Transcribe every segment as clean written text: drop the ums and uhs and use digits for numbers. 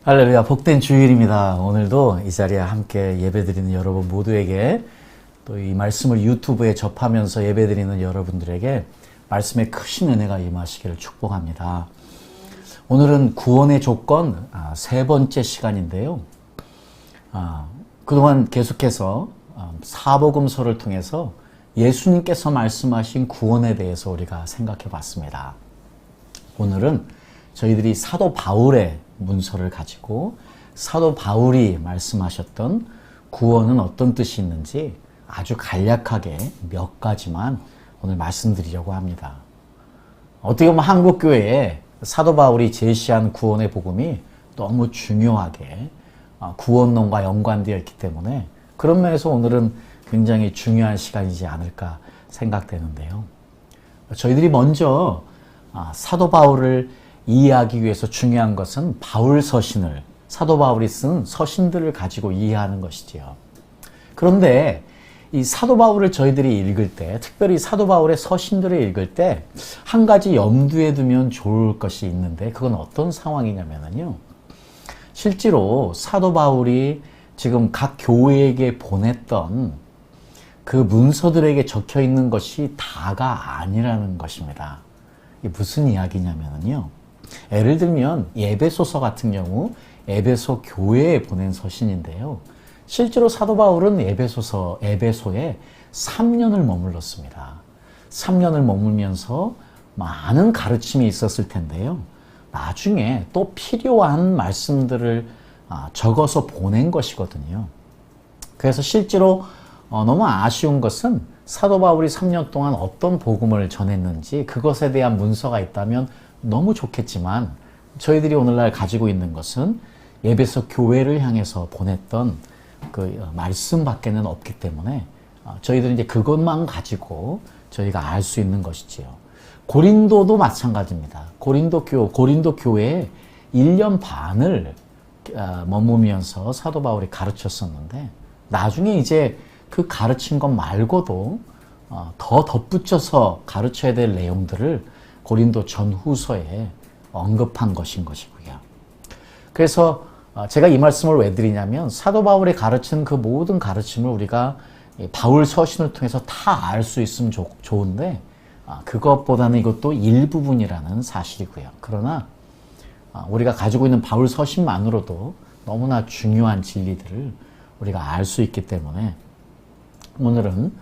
할렐루야, 복된 주일입니다. 오늘도 이 자리에 함께 예배드리는 여러분 모두에게, 또 이 말씀을 유튜브에 접하면서 예배드리는 여러분들에게 말씀의 크신 은혜가 임하시기를 축복합니다. 오늘은 구원의 조건 세 번째 시간인데요. 그동안 계속해서 사복음서를 통해서 예수님께서 말씀하신 구원에 대해서 우리가 생각해 봤습니다. 오늘은 저희들이 사도 바울의 문서를 가지고 사도 바울이 말씀하셨던 구원은 어떤 뜻이 있는지 아주 간략하게 몇 가지만 오늘 말씀드리려고 합니다. 어떻게 보면 한국교회에 사도 바울이 제시한 구원의 복음이 너무 중요하게 구원론과 연관되어 있기 때문에 그런 면에서 오늘은 굉장히 중요한 시간이지 않을까 생각되는데요. 저희들이 먼저 사도 바울을 이해하기 위해서 중요한 것은 바울 서신을, 사도 바울이 쓴 서신들을 가지고 이해하는 것이지요. 그런데 이 사도 바울을 저희들이 읽을 때, 특별히 사도 바울의 서신들을 읽을 때 한 가지 염두에 두면 좋을 것이 있는데, 그건 어떤 상황이냐면요. 실제로 사도 바울이 지금 각 교회에게 보냈던 그 문서들에게 적혀 있는 것이 다가 아니라는 것입니다. 이게 무슨 이야기냐면요. 예를 들면 에베소서 같은 경우 에베소 교회에 보낸 서신인데요. 실제로 사도 바울은 에베소에 3년을 머물렀습니다. 3년을 머물면서 많은 가르침이 있었을 텐데요. 나중에 또 필요한 말씀들을 적어서 보낸 것이거든요. 그래서 실제로 너무 아쉬운 것은 사도 바울이 3년 동안 어떤 복음을 전했는지 그것에 대한 문서가 있다면 너무 좋겠지만 저희들이 오늘날 가지고 있는 것은 에베소 교회를 향해서 보냈던 그 말씀밖에는 없기 때문에 저희들은 이제 그것만 가지고 저희가 알 수 있는 것이지요. 고린도도 마찬가지입니다. 고린도 교회에 1년 반을 머무면서 사도 바울이 가르쳤었는데 나중에 이제 그 가르친 것 말고도 더 덧붙여서 가르쳐야 될 내용들을 고린도 전후서에 언급한 것인 것이고요. 그래서 제가 이 말씀을 왜 드리냐면 사도 바울이 가르친 그 모든 가르침을 우리가 바울 서신을 통해서 다 알 수 있으면 좋은데 그것보다는 이것도 일부분이라는 사실이고요. 그러나 우리가 가지고 있는 바울 서신만으로도 너무나 중요한 진리들을 우리가 알 수 있기 때문에 오늘은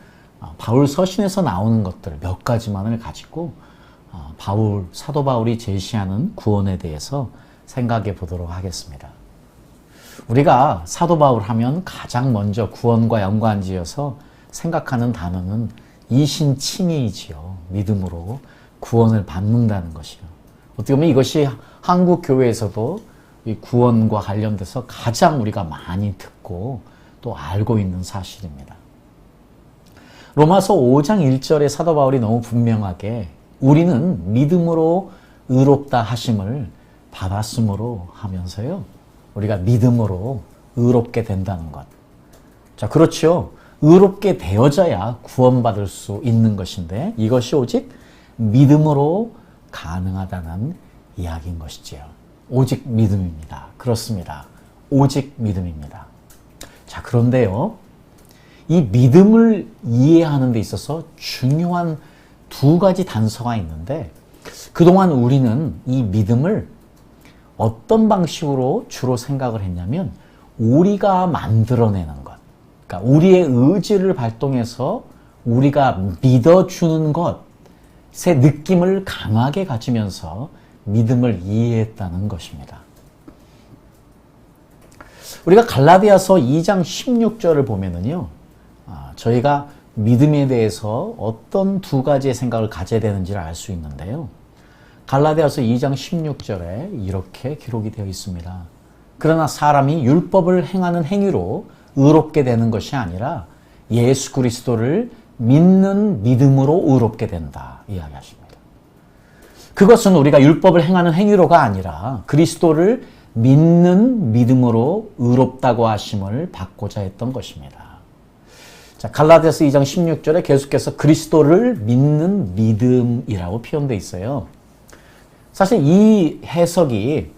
바울 서신에서 나오는 것들 몇 가지만을 가지고 사도 바울이 제시하는 구원에 대해서 생각해 보도록 하겠습니다. 우리가 사도 바울 하면 가장 먼저 구원과 연관지어서 생각하는 단어는 이신칭의이지요. 믿음으로 구원을 받는다는 것이요. 어떻게 보면 이것이 한국 교회에서도 이 구원과 관련돼서 가장 우리가 많이 듣고 또 알고 있는 사실입니다. 로마서 5장 1절에 사도 바울이 너무 분명하게 우리는 믿음으로 의롭다 하심을 받았으므로 하면서요. 우리가 믿음으로 의롭게 된다는 것. 자, 그렇죠. 의롭게 되어져야 구원받을 수 있는 것인데 이것이 오직 믿음으로 가능하다는 이야기인 것이지요. 오직 믿음입니다. 그렇습니다. 오직 믿음입니다. 자, 그런데요. 이 믿음을 이해하는 데 있어서 중요한 두 가지 단서가 있는데 그동안 우리는 이 믿음을 어떤 방식으로 주로 생각을 했냐면 우리가 만들어내는 것, 그러니까 우리의 의지를 발동해서 우리가 믿어주는 것의 느낌을 강하게 가지면서 믿음을 이해했다는 것입니다. 우리가 갈라디아서 2장 16절을 보면은요, 저희가 믿음에 대해서 어떤 두 가지의 생각을 가져야 되는지를 알 수 있는데요. 갈라디아서 2장 16절에 이렇게 기록이 되어 있습니다. 그러나 사람이 율법을 행하는 행위로 의롭게 되는 것이 아니라 예수 그리스도를 믿는 믿음으로 의롭게 된다. 이야기하십니다. 그것은 우리가 율법을 행하는 행위로가 아니라 그리스도를 믿는 믿음으로 의롭다고 하심을 받고자 했던 것입니다. 자, 갈라디아서 2장 16절에 계속해서 그리스도를 믿는 믿음이라고 표현되어 있어요. 사실 이 해석이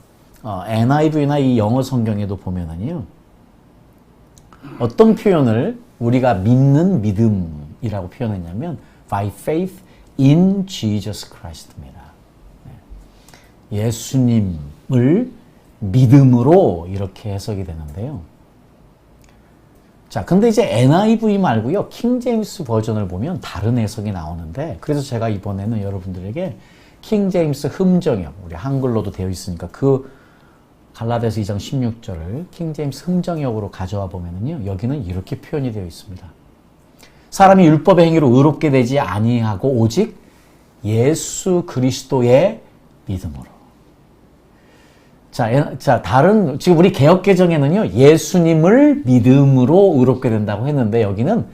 NIV나 이 영어 성경에도 보면은요, 어떤 표현을 우리가 믿는 믿음이라고 표현했냐면 by faith in Jesus Christ입니다. 예수님을 믿음으로 이렇게 해석이 되는데요. 자, 근데 이제 NIV 말고요, 킹제임스 버전을 보면 다른 해석이 나오는데, 그래서 제가 이번에는 여러분들에게 킹제임스 흠정역, 우리 한글로도 되어 있으니까 그 갈라디아서 2장 16절을 킹제임스 흠정역으로 가져와 보면은요, 여기는 이렇게 표현이 되어 있습니다. 사람이 율법의 행위로 의롭게 되지 아니하고 오직 예수 그리스도의 믿음으로. 자, 다른, 지금 우리 개역개정에는요, 예수님을 믿음으로 의롭게 된다고 했는데, 여기는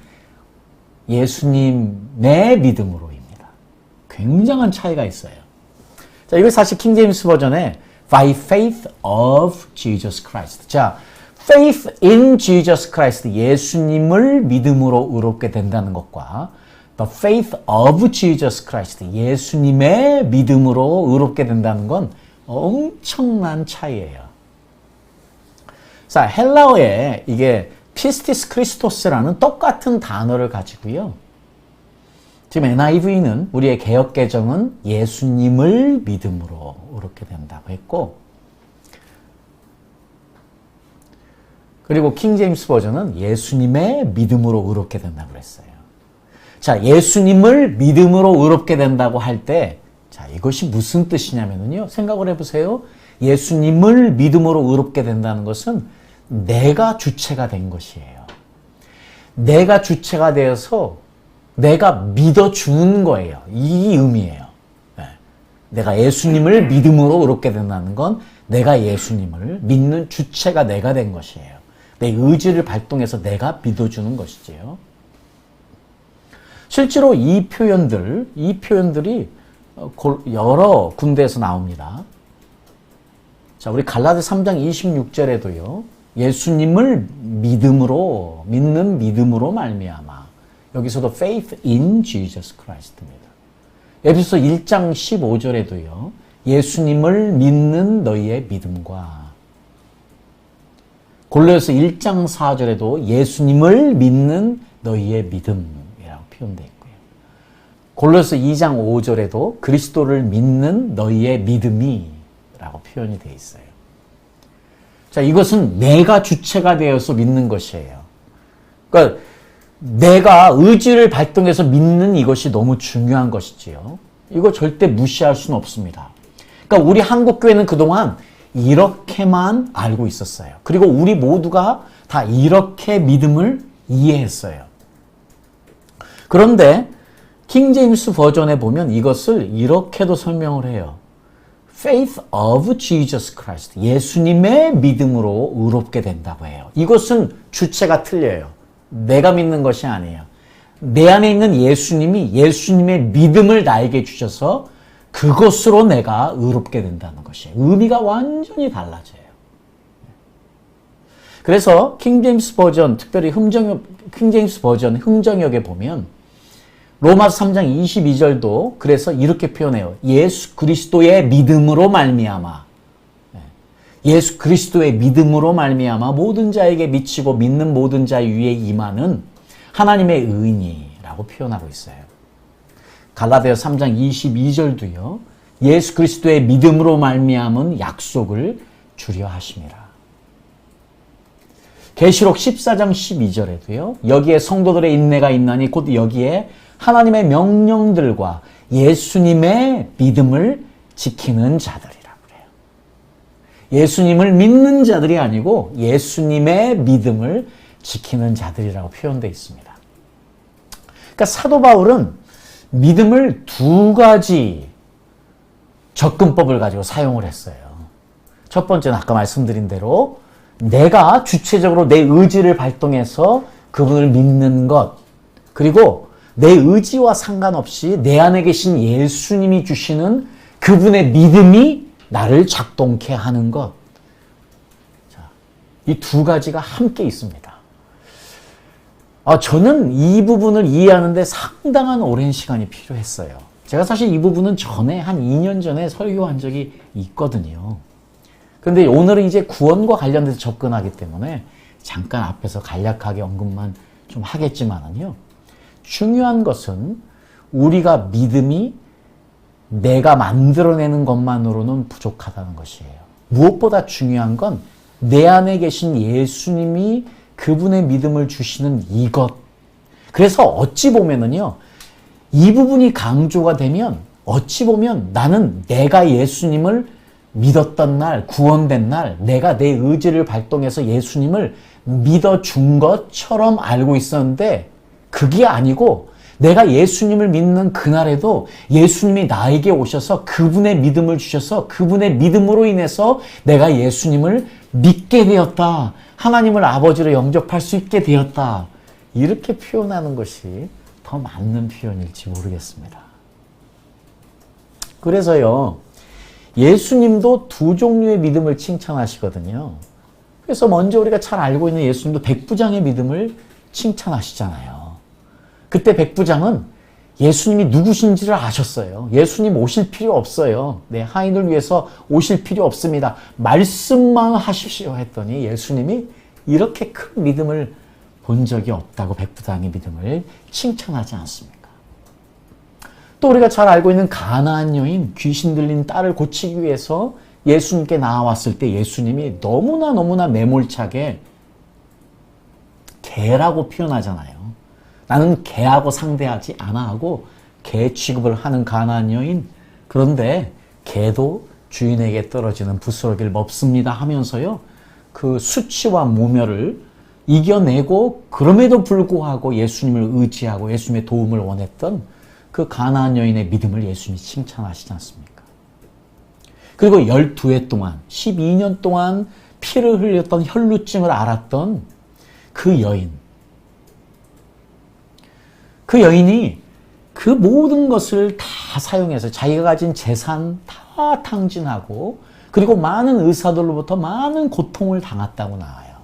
예수님의 믿음으로입니다. 굉장한 차이가 있어요. 자, 이거 사실 킹제임스 버전에 by faith of Jesus Christ. 자, faith in Jesus Christ, 예수님을 믿음으로 의롭게 된다는 것과 the faith of Jesus Christ, 예수님의 믿음으로 의롭게 된다는 건 엄청난 차이예요. 자, 헬라어에 이게 피스티스 크리스토스라는 똑같은 단어를 가지고요. 지금 NIV는 우리의 개역개정은 예수님을 믿음으로 의롭게 된다고 했고, 그리고 킹제임스 버전은 예수님의 믿음으로 의롭게 된다고 그랬어요. 자, 예수님을 믿음으로 의롭게 된다고 할 때, 자, 이것이 무슨 뜻이냐면요. 생각을 해보세요. 예수님을 믿음으로 의롭게 된다는 것은 내가 주체가 된 것이에요. 내가 주체가 되어서 내가 믿어주는 거예요. 이 의미예요. 네. 내가 예수님을 믿음으로 의롭게 된다는 건 내가 예수님을 믿는 주체가 내가 된 것이에요. 내 의지를 발동해서 내가 믿어주는 것이지요. 실제로 이 표현들이 여러 군데에서 나옵니다. 자, 우리 갈라디아 3장 26절에도요. 예수님을 믿는 믿음으로 말미암아. 여기서도 faith in Jesus Christ입니다. 에베소서 1장 15절에도요. 예수님을 믿는 너희의 믿음과 골로새서 1장 4절에도 예수님을 믿는 너희의 믿음이라고 표현되어 있고요. 골로새서 2장 5절에도 그리스도를 믿는 너희의 믿음이라고 표현이 되어 있어요. 자, 이것은 내가 주체가 되어서 믿는 것이에요. 그러니까 내가 의지를 발동해서 믿는 이것이 너무 중요한 것이지요. 이거 절대 무시할 수는 없습니다. 그러니까 우리 한국교회는 그동안 이렇게만 알고 있었어요. 그리고 우리 모두가 다 이렇게 믿음을 이해했어요. 그런데 킹제임스 버전에 보면 이것을 이렇게도 설명을 해요. Faith of Jesus Christ. 예수님의 믿음으로 의롭게 된다고 해요. 이것은 주체가 틀려요. 내가 믿는 것이 아니에요. 내 안에 있는 예수님이 예수님의 믿음을 나에게 주셔서 그것으로 내가 의롭게 된다는 것이에요. 의미가 완전히 달라져요. 그래서 킹제임스 버전, 특별히 킹제임스 버전 흥정역에 보면 로마서 3장 22절도 그래서 이렇게 표현해요. 예수 그리스도의 믿음으로 말미암아. 예수 그리스도의 믿음으로 말미암아 모든 자에게 미치고 믿는 모든 자 위에 임하는 하나님의 의인이라고 표현하고 있어요. 갈라디아 3장 22절도요. 예수 그리스도의 믿음으로 말미암은 약속을 주려 하심이라. 계시록 14장 12절에도요. 여기에 성도들의 인내가 있나니 곧 여기에 하나님의 명령들과 예수님의 믿음을 지키는 자들이라 그래요. 예수님을 믿는 자들이 아니고 예수님의 믿음을 지키는 자들이라고 표현되어 있습니다. 그러니까 사도 바울은 믿음을 두 가지 접근법을 가지고 사용을 했어요. 첫 번째는 아까 말씀드린 대로 내가 주체적으로 내 의지를 발동해서 그분을 믿는 것, 그리고 내 의지와 상관없이 내 안에 계신 예수님이 주시는 그분의 믿음이 나를 작동케 하는 것. 이 두 가지가 함께 있습니다. 저는 이 부분을 이해하는데 상당한 오랜 시간이 필요했어요. 제가 사실 이 부분은 전에 한 2년 전에 설교한 적이 있거든요. 그런데 오늘은 이제 구원과 관련돼서 접근하기 때문에 잠깐 앞에서 간략하게 언급만 좀 하겠지만은요. 중요한 것은 우리가 믿음이 내가 만들어내는 것만으로는 부족하다는 것이에요. 무엇보다 중요한 건 내 안에 계신 예수님이 그분의 믿음을 주시는 이것. 그래서 어찌 보면은요, 이 부분이 강조가 되면 어찌 보면 나는 내가 예수님을 믿었던 날, 구원된 날, 내가 내 의지를 발동해서 예수님을 믿어준 것처럼 알고 있었는데 그게 아니고 내가 예수님을 믿는 그날에도 예수님이 나에게 오셔서 그분의 믿음을 주셔서 그분의 믿음으로 인해서 내가 예수님을 믿게 되었다. 하나님을 아버지로 영접할 수 있게 되었다. 이렇게 표현하는 것이 더 맞는 표현일지 모르겠습니다. 그래서요, 예수님도 두 종류의 믿음을 칭찬하시거든요. 그래서 먼저 우리가 잘 알고 있는 예수님도 백부장의 믿음을 칭찬하시잖아요. 그때 백부장은 예수님이 누구신지를 아셨어요. 예수님 오실 필요 없어요. 네, 하인을 위해서 오실 필요 없습니다. 말씀만 하십시오 했더니 예수님이 이렇게 큰 믿음을 본 적이 없다고 백부장의 믿음을 칭찬하지 않습니까? 또 우리가 잘 알고 있는 가나안 여인, 귀신 들린 딸을 고치기 위해서 예수님께 나와왔을 때 예수님이 너무나 매몰차게 개라고 표현하잖아요. 나는 개하고 상대하지 않아 하고 개 취급을 하는 가나안 여인. 그런데 개도 주인에게 떨어지는 부스러기를 먹습니다 하면서요. 그 수치와 모멸을 이겨내고 그럼에도 불구하고 예수님을 의지하고 예수님의 도움을 원했던 그 가나안 여인의 믿음을 예수님이 칭찬하시지 않습니까? 그리고 12해 동안 12년 동안 피를 흘렸던 혈루증을 앓았던 그 여인. 그 여인이 그 모든 것을 다 사용해서 자기가 가진 재산 다 탕진하고 그리고 많은 의사들로부터 많은 고통을 당했다고 나와요.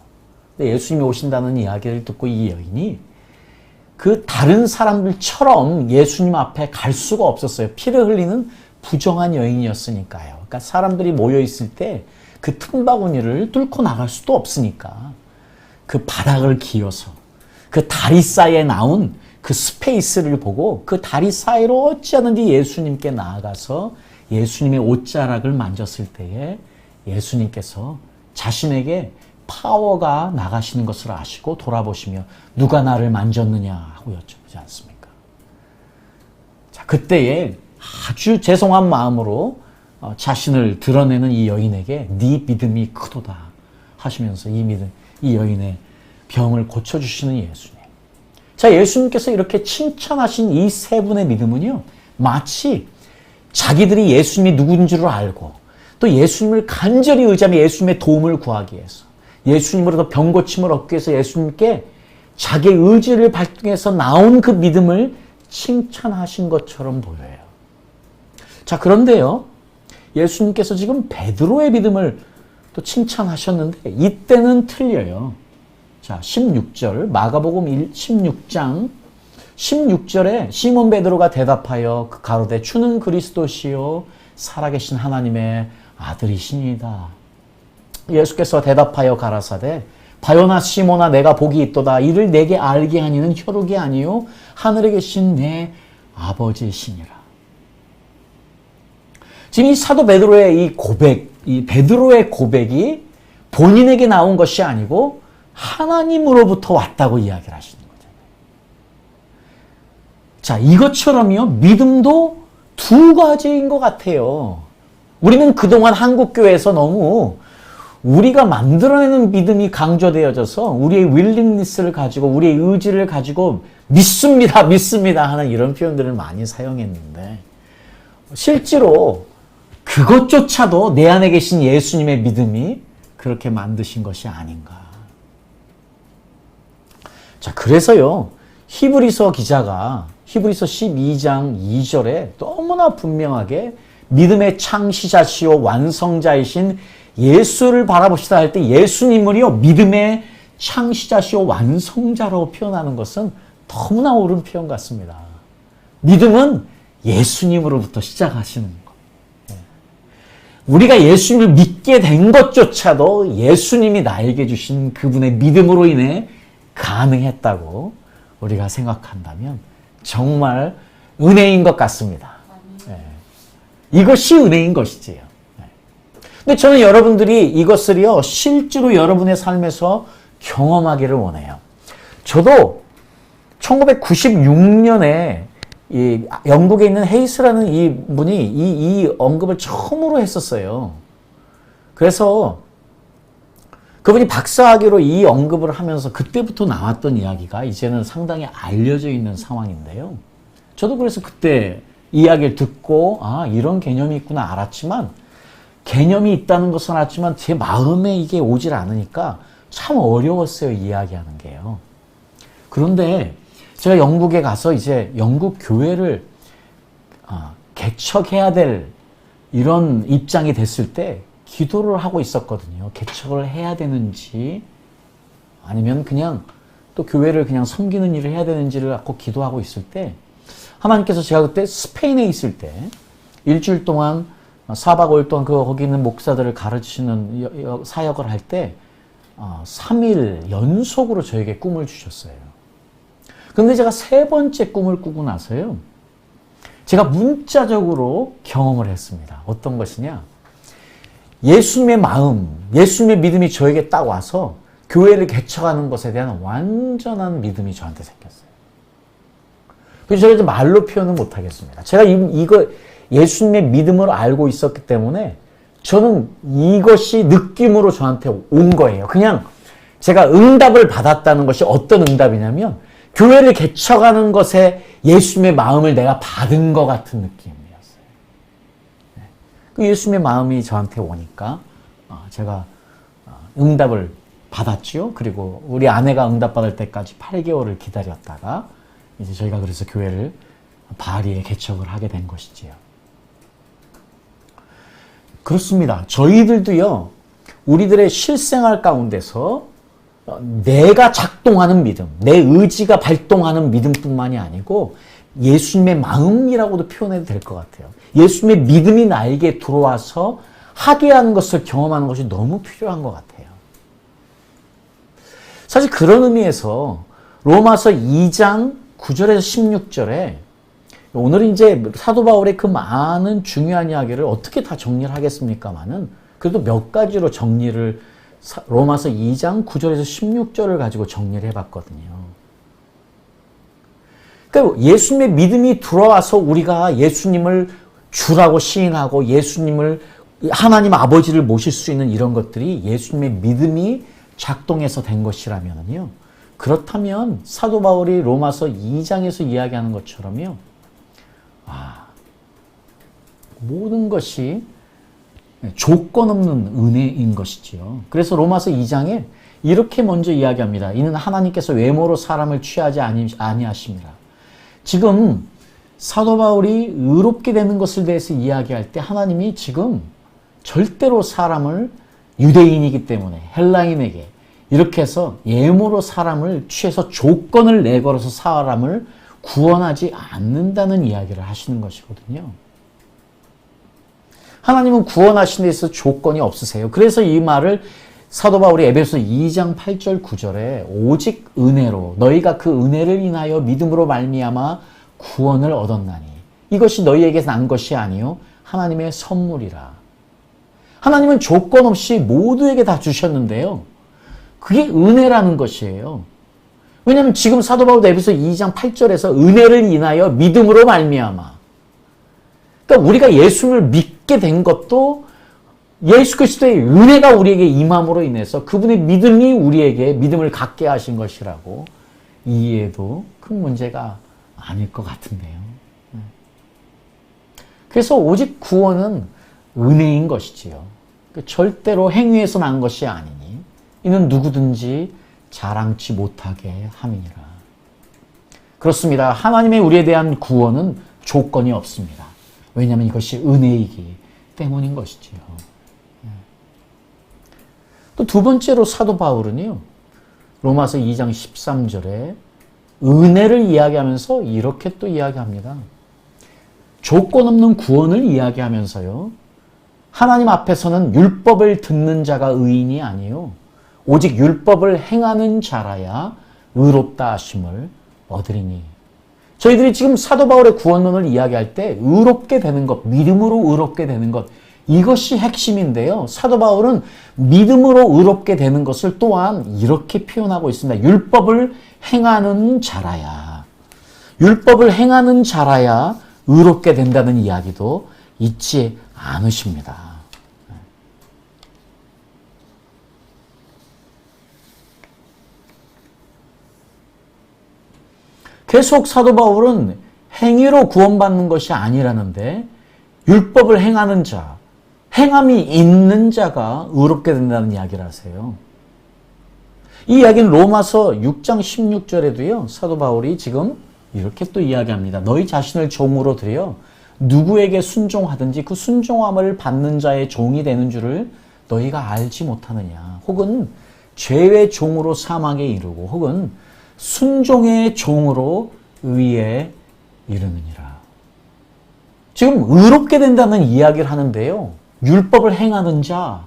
근데 예수님이 오신다는 이야기를 듣고 이 여인이 그 다른 사람들처럼 예수님 앞에 갈 수가 없었어요. 피를 흘리는 부정한 여인이었으니까요. 그러니까 사람들이 모여 있을 때 그 틈바구니를 뚫고 나갈 수도 없으니까 그 바닥을 기어서 그 다리 사이에 나온 그 스페이스를 보고 그 다리 사이로 어찌하든지 예수님께 나아가서 예수님의 옷자락을 만졌을 때에 예수님께서 자신에게 파워가 나가시는 것을 아시고 돌아보시며 누가 나를 만졌느냐 하고 여쭤보지 않습니까? 자, 그때에 아주 죄송한 마음으로 자신을 드러내는 이 여인에게 네 믿음이 크도다 하시면서 이 여인의 병을 고쳐주시는 예수님. 자, 예수님께서 이렇게 칭찬하신 이 세 분의 믿음은요, 마치 자기들이 예수님이 누군지를 알고 또 예수님을 간절히 의지하며 예수님의 도움을 구하기 위해서 예수님으로부터 병고침을 얻기 위해서 예수님께 자기의 의지를 발동해서 나온 그 믿음을 칭찬하신 것처럼 보여요. 자, 그런데요, 예수님께서 지금 베드로의 믿음을 또 칭찬하셨는데 이때는 틀려요. 자, 16절, 마가복음 16장 16절에 시몬 베드로가 대답하여 가로되 주는 그리스도시요 살아계신 하나님의 아들이시니이다. 예수께서 대답하여 가라사대 바요나 시몬아 내가 복이 있도다. 이를 내게 알게 하니는 혈육이 아니요 하늘에 계신 내 아버지시니라. 지금 이 사도 베드로의 이 고백, 이 베드로의 고백이 본인에게 나온 것이 아니고 하나님으로부터 왔다고 이야기를 하시는 거잖아요. 자, 이것처럼요, 믿음도 두 가지인 것 같아요. 우리는 그동안 한국교회에서 너무 우리가 만들어내는 믿음이 강조되어져서 우리의 윌링니스를 가지고 우리의 의지를 가지고 믿습니다 하는 이런 표현들을 많이 사용했는데 실제로 그것조차도 내 안에 계신 예수님의 믿음이 그렇게 만드신 것이 아닌가. 자, 그래서요, 히브리서 기자가 히브리서 12장 2절에 너무나 분명하게 믿음의 창시자시요 완성자이신 예수를 바라봅시다 할 때 예수님을요, 믿음의 창시자시요 완성자로 표현하는 것은 너무나 옳은 표현 같습니다. 믿음은 예수님으로부터 시작하시는 것. 우리가 예수님을 믿고 믿게 된 것조차도 예수님이 나에게 주신 그분의 믿음으로 인해 가능했다고 우리가 생각한다면 정말 은혜인 것 같습니다. 이것이 은혜인 것이지요. 근데 저는 여러분들이 이것을요, 실제로 여러분의 삶에서 경험하기를 원해요. 저도 1996년에 이 영국에 있는 헤이스라는 이 분이 이 언급을 처음으로 했었어요. 그래서 그분이 박사학위로 이 언급을 하면서 그때부터 나왔던 이야기가 이제는 상당히 알려져 있는 상황인데요. 저도 그래서 그때 이야기를 듣고 아, 이런 개념이 있구나 알았지만, 개념이 있다는 것은 알았지만 제 마음에 이게 오질 않으니까 참 어려웠어요, 이야기하는 게요. 그런데 제가 영국에 가서 이제 영국 교회를 개척해야 될 이런 입장이 됐을 때 기도를 하고 있었거든요. 개척을 해야 되는지 아니면 그냥 또 교회를 그냥 섬기는 일을 해야 되는지를 갖고 기도하고 있을 때, 하나님께서 제가 그때 스페인에 있을 때 일주일 동안 4박 5일 동안 거기 있는 목사들을 가르치는 사역을 할 때 3일 연속으로 저에게 꿈을 주셨어요. 근데 제가 세 번째 꿈을 꾸고 나서요, 제가 문자적으로 경험을 했습니다. 어떤 것이냐? 예수님의 마음, 예수님의 믿음이 저에게 딱 와서 교회를 개척하는 것에 대한 완전한 믿음이 저한테 생겼어요. 그래서 제가 이제 말로 표현은 못하겠습니다. 제가 이거 예수님의 믿음을 알고 있었기 때문에 저는 이것이 느낌으로 저한테 온 거예요. 그냥 제가 응답을 받았다는 것이 어떤 응답이냐면, 교회를 개척하는 것에 예수님의 마음을 내가 받은 것 같은 느낌이었어요. 그 예수님의 마음이 저한테 오니까 제가 응답을 받았죠. 그리고 우리 아내가 응답받을 때까지 8개월을 기다렸다가 이제 저희가 그래서 교회를 바리에 개척을 하게 된 것이지요. 그렇습니다. 저희들도요, 우리들의 실생활 가운데서 내가 작동하는 믿음, 내 의지가 발동하는 믿음뿐만이 아니고 예수님의 마음이라고도 표현해도 될 것 같아요. 예수님의 믿음이 나에게 들어와서 하게 하는 것을 경험하는 것이 너무 필요한 것 같아요. 사실 그런 의미에서 로마서 2장 9절에서 16절에 오늘 이제 사도 바울의 그 많은 중요한 이야기를 어떻게 다 정리를 하겠습니까만은 그래도 몇 가지로 정리를 로마서 2장 9절에서 16절을 가지고 정리를 해봤거든요. 그러니까 예수님의 믿음이 들어와서 우리가 예수님을 주라고 시인하고 예수님을 하나님 아버지를 모실 수 있는 이런 것들이 예수님의 믿음이 작동해서 된 것이라면요. 그렇다면 사도 바울이 로마서 2장에서 이야기하는 것처럼요. 모든 것이 조건 없는 은혜인 것이지요. 그래서 로마서 2장에 이렇게 먼저 이야기합니다. 이는 하나님께서 외모로 사람을 취하지 아니하심이라. 지금 사도 바울이 의롭게 되는 것을 대해서 이야기할 때 하나님이 지금 절대로 사람을 유대인이기 때문에 헬라인에게 이렇게 해서 예모로 사람을 취해서 조건을 내걸어서 사람을 구원하지 않는다는 이야기를 하시는 것이거든요. 하나님은 구원하시는 데 있어서 조건이 없으세요. 그래서 이 말을 사도 바울이 에베소 2장 8절 9절에 오직 은혜로 너희가 그 은혜를 인하여 믿음으로 말미암아 구원을 얻었나니 이것이 너희에게서 난 것이 아니요 하나님의 선물이라. 하나님은 조건 없이 모두에게 다 주셨는데요. 그게 은혜라는 것이에요. 왜냐하면 지금 사도 바울도 에베소 2장 8절에서 은혜를 인하여 믿음으로 말미암아. 그러니까 우리가 예수를 믿게 된 것도 예수 그리스도의 은혜가 우리에게 임함으로 인해서 그분의 믿음이 우리에게 믿음을 갖게 하신 것이라고 이해해도 큰 문제가 아닐 것 같은데요. 그래서 오직 구원은 은혜인 것이지요. 절대로 행위에서 난 것이 아니니 이는 누구든지 자랑치 못하게 함이니라. 그렇습니다. 하나님의 우리에 대한 구원은 조건이 없습니다. 왜냐하면 이것이 은혜이기 때문인 것이지요. 또 두 번째로 사도 바울은요, 로마서 2장 13절에 은혜를 이야기하면서 이렇게 또 이야기합니다. 조건 없는 구원을 이야기하면서요, 하나님 앞에서는 율법을 듣는 자가 의인이 아니요 오직 율법을 행하는 자라야 의롭다 하심을 얻으리니. 저희들이 지금 사도 바울의 구원론을 이야기할 때 의롭게 되는 것, 믿음으로 의롭게 되는 것, 이것이 핵심인데요. 사도 바울은 믿음으로 의롭게 되는 것을 또한 이렇게 표현하고 있습니다. 율법을 행하는 자라야. 율법을 행하는 자라야 의롭게 된다는 이야기도 잊지 않으십니다. 계속 사도 바울은 행위로 구원받는 것이 아니라는데 율법을 행하는 자, 행함이 있는 자가 의롭게 된다는 이야기를 하세요. 이 이야기는 로마서 6장 16절에도요. 사도 바울이 지금 이렇게 또 이야기합니다. 너희 자신을 종으로 들여 누구에게 순종하든지 그 순종함을 받는 자의 종이 되는 줄을 너희가 알지 못하느냐. 혹은 죄의 종으로 사망에 이르고 혹은 순종의 종으로 의에 이르느니라. 지금 의롭게 된다는 이야기를 하는데요. 율법을 행하는 자,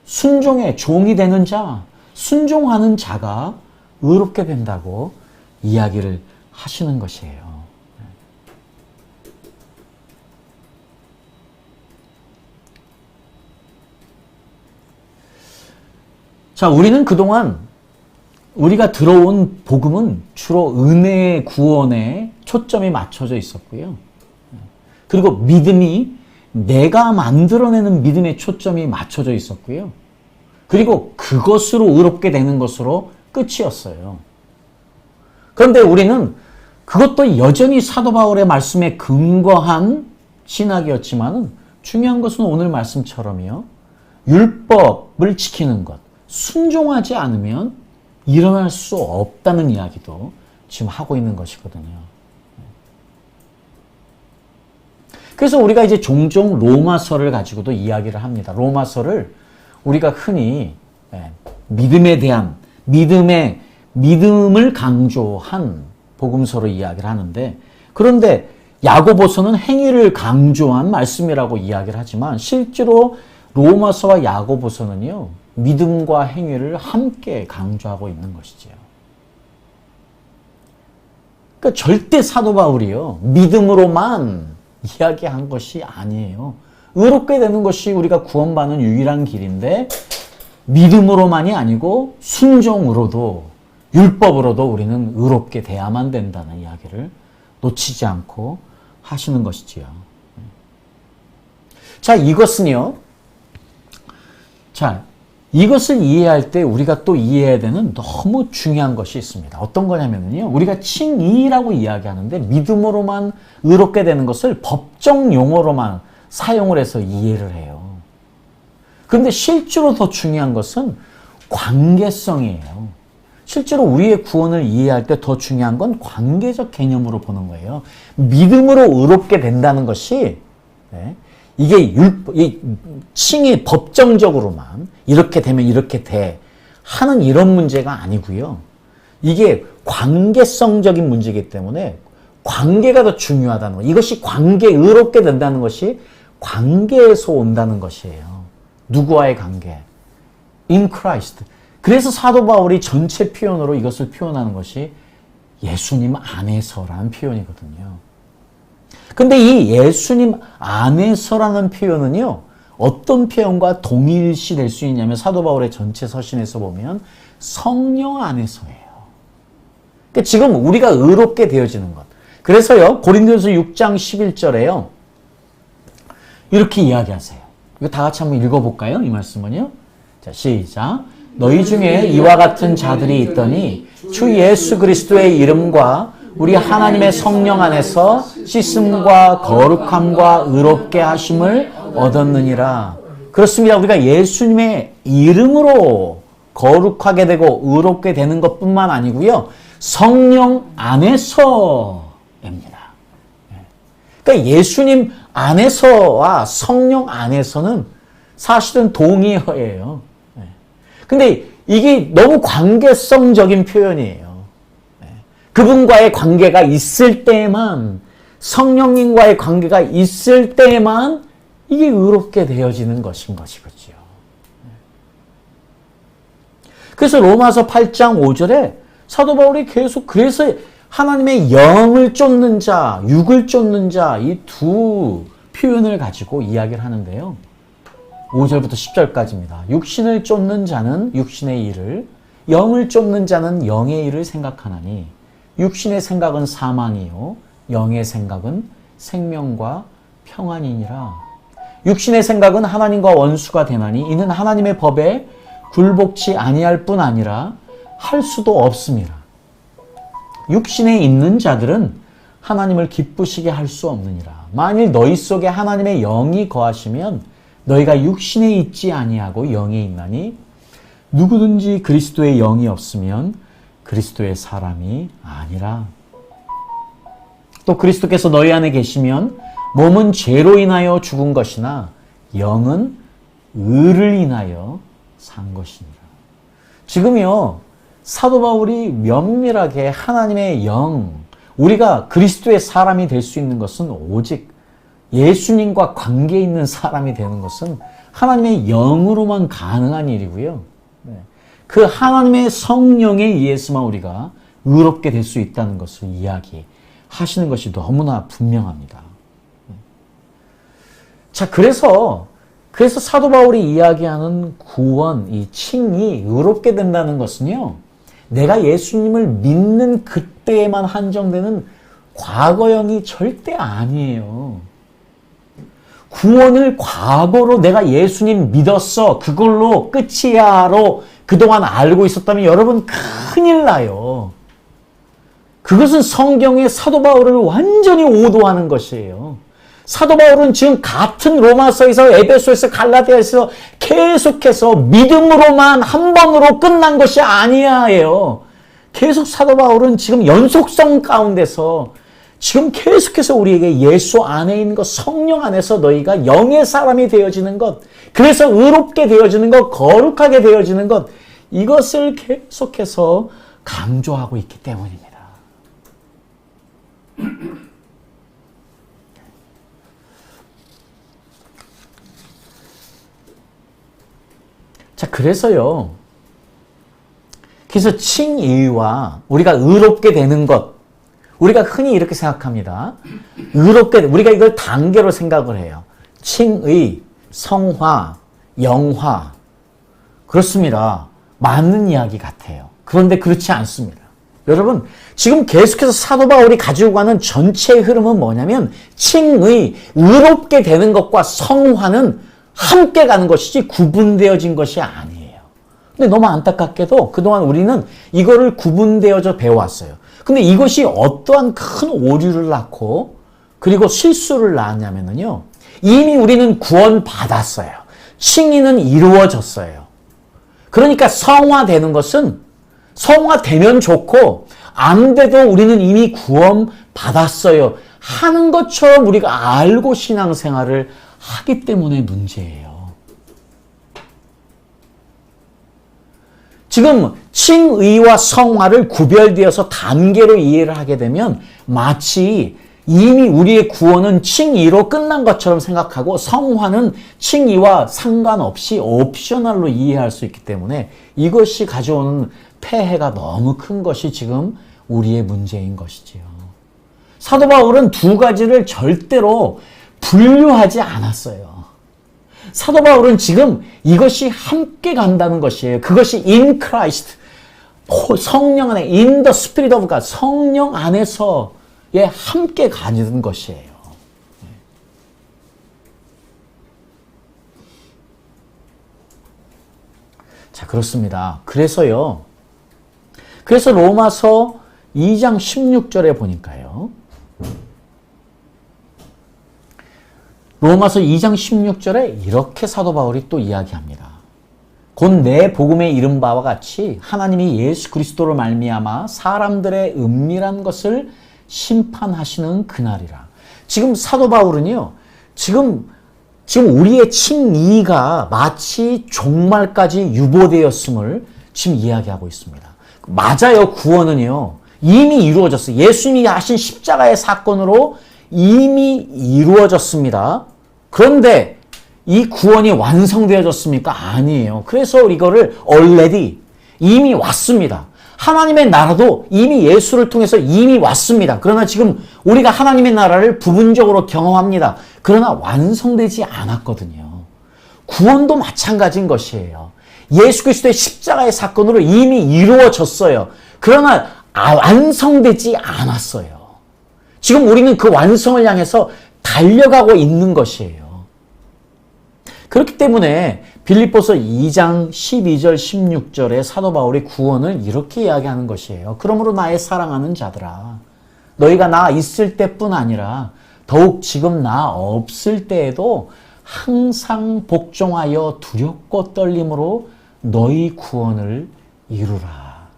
순종의 종이 되는 자, 순종하는 자가 의롭게 된다고 이야기를 하시는 것이에요. 자, 우리는 그동안 우리가 들어온 복음은 주로 은혜의 구원에 초점이 맞춰져 있었고요. 그리고 믿음이 내가 만들어내는 믿음에 초점이 맞춰져 있었고요. 그리고 그것으로 의롭게 되는 것으로 끝이었어요. 그런데 우리는 그것도 여전히 사도 바울의 말씀에 근거한 신학이었지만 중요한 것은 오늘 말씀처럼요. 율법을 지키는 것, 순종하지 않으면 일어날 수 없다는 이야기도 지금 하고 있는 것이거든요. 그래서 우리가 이제 종종 로마서를 가지고도 이야기를 합니다. 로마서를 우리가 흔히 믿음에 대한 믿음을 강조한 복음서로 이야기를 하는데, 그런데 야고보서는 행위를 강조한 말씀이라고 이야기를 하지만 실제로 로마서와 야고보서는요, 믿음과 행위를 함께 강조하고 있는 것이지요. 그러니까 절대 사도 바울이요, 믿음으로만 이야기한 것이 아니에요. 의롭게 되는 것이 우리가 구원받는 유일한 길인데 믿음으로만이 아니고 순종으로도 율법으로도 우리는 의롭게 돼야만 된다는 이야기를 놓치지 않고 하시는 것이지요. 자, 이것을 이해할 때 우리가 또 이해해야 되는 너무 중요한 것이 있습니다. 어떤 거냐면요, 우리가 칭의라고 이야기하는데 믿음으로만 의롭게 되는 것을 법정 용어로만 사용을 해서 이해를 해요. 그런데 실제로 더 중요한 것은 관계성이에요. 실제로 우리의 구원을 이해할 때 더 중요한 건 관계적 개념으로 보는 거예요. 믿음으로 의롭게 된다는 것이 이게 칭의 법정적으로만 이렇게 되면 이렇게 돼 하는 이런 문제가 아니고요. 이게 관계성적인 문제이기 때문에 관계가 더 중요하다는 거. 이것이 의롭게 된다는 것이 관계에서 온다는 것이에요. 누구와의 관계? In Christ. 그래서 사도 바울이 전체 표현으로 이것을 표현하는 것이 예수님 안에서라는 표현이거든요. 근데 이 예수님 안에서라는 표현은요, 어떤 표현과 동일시 될 수 있냐면 사도 바울의 전체 서신에서 보면 성령 안에서예요. 그러니까 지금 우리가 의롭게 되어지는 것. 그래서요, 고린도전서 6장 11절에요. 이렇게 이야기하세요. 이거 다 같이 한번 읽어볼까요? 이 말씀은요. 자, 시작. 너희 중에 이와 같은 자들이 있더니 주 예수 그리스도의 이름과 우리 하나님의 성령 안에서 씻음과 거룩함과 의롭게 하심을 얻었느니라. 그렇습니다. 우리가 예수님의 이름으로 거룩하게 되고 의롭게 되는 것뿐만 아니고요, 성령 안에서입니다. 그러니까 예수님 안에서와 성령 안에서는 사실은 동의어예요. 근데 이게 너무 관계성적인 표현이에요. 그분과의 관계가 있을 때만, 성령님과의 관계가 있을 때만 이게 의롭게 되어지는 것인 것이겠지요. 그래서 로마서 8장 5절에 사도 바울이 계속 그래서 하나님의 영을 쫓는 자, 육을 쫓는 자 이 두 표현을 가지고 이야기를 하는데요. 5절부터 10절까지입니다. 육신을 쫓는 자는 육신의 일을, 영을 쫓는 자는 영의 일을 생각하나니 육신의 생각은 사망이요 영의 생각은 생명과 평안이니라. 육신의 생각은 하나님과 원수가 되나니 이는 하나님의 법에 굴복치 아니할 뿐 아니라 할 수도 없음이라. 육신에 있는 자들은 하나님을 기쁘시게 할 수 없느니라. 만일 너희 속에 하나님의 영이 거하시면 너희가 육신에 있지 아니하고 영에 있나니 누구든지 그리스도의 영이 없으면 그리스도의 사람이 아니라. 또 그리스도께서 너희 안에 계시면 몸은 죄로 인하여 죽은 것이나 영은 의를 인하여 산 것이니라. 지금요 사도 바울이 면밀하게 하나님의 영, 우리가 그리스도의 사람이 될 수 있는 것은 오직 예수님과 관계 있는 사람이 되는 것은 하나님의 영으로만 가능한 일이고요. 그 하나님의 성령에 의해서만 우리가 의롭게 될 수 있다는 것을 이야기하시는 것이 너무나 분명합니다. 자, 그래서 사도 바울이 이야기하는 구원, 이 칭이 의롭게 된다는 것은요, 내가 예수님을 믿는 그때에만 한정되는 과거형이 절대 아니에요. 구원을 과거로 내가 예수님 믿었어, 그걸로 끝이야로 그동안 알고 있었다면 여러분 큰일 나요. 그것은 성경의 사도 바울을 완전히 오도하는 것이에요. 사도 바울은 지금 같은 로마서에서 에베소에서 갈라디아에서 계속해서 믿음으로만 한 번으로 끝난 것이 아니야예요. 계속 사도 바울은 지금 연속성 가운데서 지금 계속해서 우리에게 예수 안에 있는 것, 성령 안에서 너희가 영의 사람이 되어지는 것, 그래서 의롭게 되어지는 것, 거룩하게 되어지는 것, 이것을 계속해서 강조하고 있기 때문입니다. 자, 그래서 칭의와 우리가 의롭게 되는 것, 우리가 흔히 이렇게 생각합니다. 우리가 이걸 단계로 생각을 해요. 칭의, 성화, 영화. 그렇습니다. 맞는 이야기 같아요. 그런데 그렇지 않습니다. 여러분, 지금 계속해서 사도 바울이 가지고 가는 전체의 흐름은 뭐냐면 칭의, 의롭게 되는 것과 성화는 함께 가는 것이지 구분되어진 것이 아니에요. 근데 너무 안타깝게도 그동안 우리는 이거를 구분되어져 배워왔어요. 근데 이것이 어떠한 큰 오류를 낳고 그리고 실수를 낳았냐면요. 이미 우리는 구원받았어요. 칭의는 이루어졌어요. 그러니까 성화되는 것은 성화되면 좋고 안 돼도 우리는 이미 구원받았어요 하는 것처럼 우리가 알고 신앙생활을 하기 때문에 문제예요. 지금 칭의와 성화를 구별되어서 단계로 이해를 하게 되면 마치 이미 우리의 구원은 칭의로 끝난 것처럼 생각하고 성화는 칭의와 상관없이 옵셔널로 이해할 수 있기 때문에 이것이 가져오는 폐해가 너무 큰 것이 지금 우리의 문제인 것이지요. 사도 바울은 두 가지를 절대로 분류하지 않았어요. 사도 바울은 지금 이것이 함께 간다는 것이에요. 그것이 in Christ, 성령 안에, in the Spirit of God, 성령 안에서의 함께 가는 것이에요. 자, 그렇습니다. 그래서 로마서 2장 16절에 보니까요. 로마서 2장 16절에 이렇게 사도 바울이 또 이야기합니다. 곧 내 복음에 이른 바와 같이 하나님이 예수 그리스도로 말미암아 사람들의 은밀한 것을 심판하시는 그날이라. 지금 사도 바울은요. 지금 우리의 칭의가 마치 종말까지 유보되었음을 지금 이야기하고 있습니다. 맞아요. 구원은요. 이미 이루어졌어요. 예수님이 하신 십자가의 사건으로 이미 이루어졌습니다. 그런데 이 구원이 완성되어졌습니까? 아니에요. 그래서 이거를 already 이미 왔습니다. 하나님의 나라도 이미 예수를 통해서 이미 왔습니다. 그러나 지금 우리가 하나님의 나라를 부분적으로 경험합니다. 그러나 완성되지 않았거든요. 구원도 마찬가지인 것이에요. 예수 그리스도의 십자가의 사건으로 이미 이루어졌어요. 그러나 완성되지 않았어요. 지금 우리는 그 완성을 향해서 달려가고 있는 것이에요. 그렇기 때문에 빌립보서 2장 12절 16절에 사도 바울이 구원을 이렇게 이야기하는 것이에요. 그러므로 나의 사랑하는 자들아, 너희가 나 있을 때뿐 아니라 더욱 지금 나 없을 때에도 항상 복종하여 두렵고 떨림으로 너희 구원을 이루라.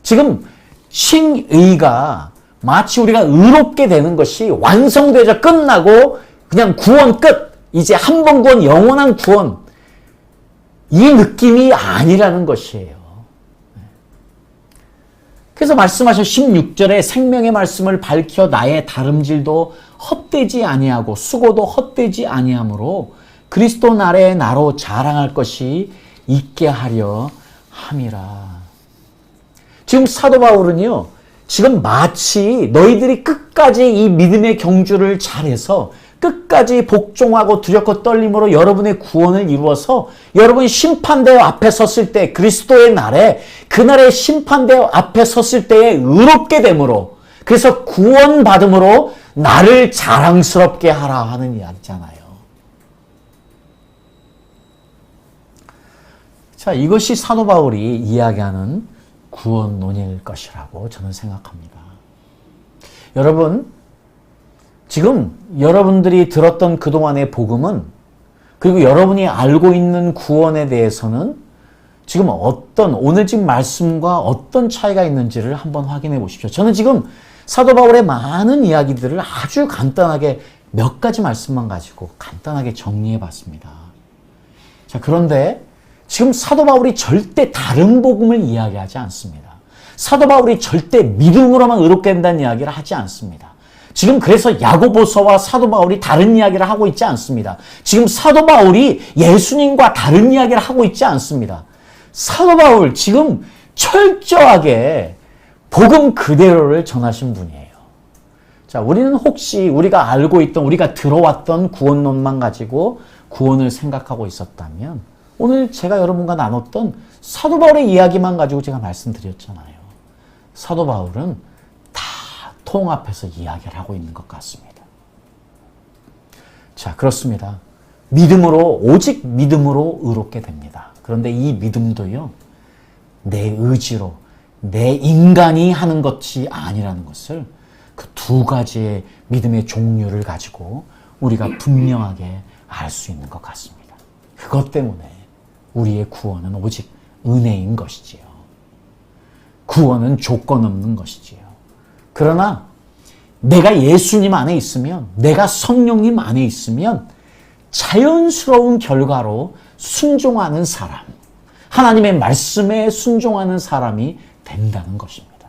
지금 신의가 마치 우리가 의롭게 되는 것이 완성되어져 끝나고 그냥 구원 끝, 이제 한 번 구원, 영원한 구원, 이 느낌이 아니라는 것이에요. 그래서 말씀하신 16절에 생명의 말씀을 밝혀 나의 다름질도 헛되지 아니하고 수고도 헛되지 아니하므로 그리스도 나라의 나로 자랑할 것이 있게 하려 함이라. 지금 사도 바울은요, 지금 마치 너희들이 끝까지 이 믿음의 경주를 잘해서 끝까지 복종하고 두렵고 떨림으로 여러분의 구원을 이루어서 여러분이 심판대 앞에 섰을 때 그리스도의 날에 그날의 심판대 앞에 섰을 때에 의롭게 됨으로 그래서 구원받음으로 나를 자랑스럽게 하라 하는 이야기잖아요. 자, 이것이 사도 바울이 이야기하는 구원론일 것이라고 저는 생각합니다. 여러분, 지금 여러분들이 들었던 그동안의 복음은 그리고 여러분이 알고 있는 구원에 대해서는 지금 오늘 지금 말씀과 어떤 차이가 있는지를 한번 확인해 보십시오. 저는 지금 사도 바울의 많은 이야기들을 아주 간단하게 몇 가지 말씀만 가지고 간단하게 정리해 봤습니다. 자, 그런데 지금 사도 바울이 절대 다른 복음을 이야기하지 않습니다. 사도 바울이 절대 믿음으로만 의롭게 된다는 이야기를 하지 않습니다. 지금 그래서 야고보서와 사도 바울이 다른 이야기를 하고 있지 않습니다. 지금 사도 바울이 예수님과 다른 이야기를 하고 있지 않습니다. 사도 바울 지금 철저하게 복음 그대로를 전하신 분이에요. 자, 우리는 혹시 우리가 알고 있던, 우리가 들어왔던 구원론만 가지고 구원을 생각하고 있었다면 오늘 제가 여러분과 나눴던 사도 바울의 이야기만 가지고 제가 말씀드렸잖아요. 사도 바울은 통합해서 이야기를 하고 있는 것 같습니다. 자, 그렇습니다. 믿음으로, 오직 믿음으로 의롭게 됩니다. 그런데 이 믿음도요, 내 의지로, 내 인간이 하는 것이 아니라는 것을 그 두 가지의 믿음의 종류를 가지고 우리가 분명하게 알 수 있는 것 같습니다. 그것 때문에 우리의 구원은 오직 은혜인 것이지요. 구원은 조건 없는 것이지요. 그러나 내가 예수님 안에 있으면, 내가 성령님 안에 있으면 자연스러운 결과로 순종하는 사람, 하나님의 말씀에 순종하는 사람이 된다는 것입니다.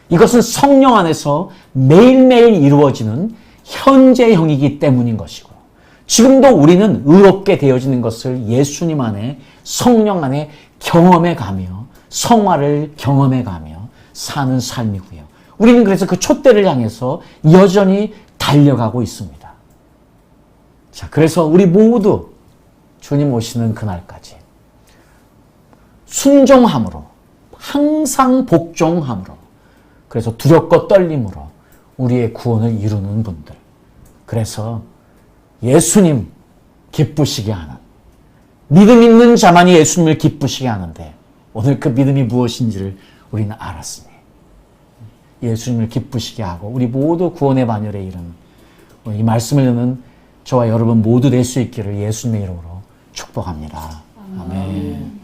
이것은 성령 안에서 매일매일 이루어지는 현재형이기 때문인 것이고, 지금도 우리는 의롭게 되어지는 것을 예수님 안에, 성령 안에 경험해 가며 성화를 경험해 가며 사는 삶이고요. 우리는 그래서 그 촛대를 향해서 여전히 달려가고 있습니다. 자, 그래서 우리 모두 주님 오시는 그날까지 순종함으로, 항상 복종함으로, 그래서 두렵고 떨림으로 우리의 구원을 이루는 분들, 그래서 예수님 기쁘시게 하는, 믿음 있는 자만이 예수님을 기쁘시게 하는데 오늘 그 믿음이 무엇인지를 우리는 알았습니다. 예수님을 기쁘시게 하고 우리 모두 구원의 반열에 이르는 이 말씀을 듣는 저와 여러분 모두 될 수 있기를 예수님의 이름으로 축복합니다. 아멘.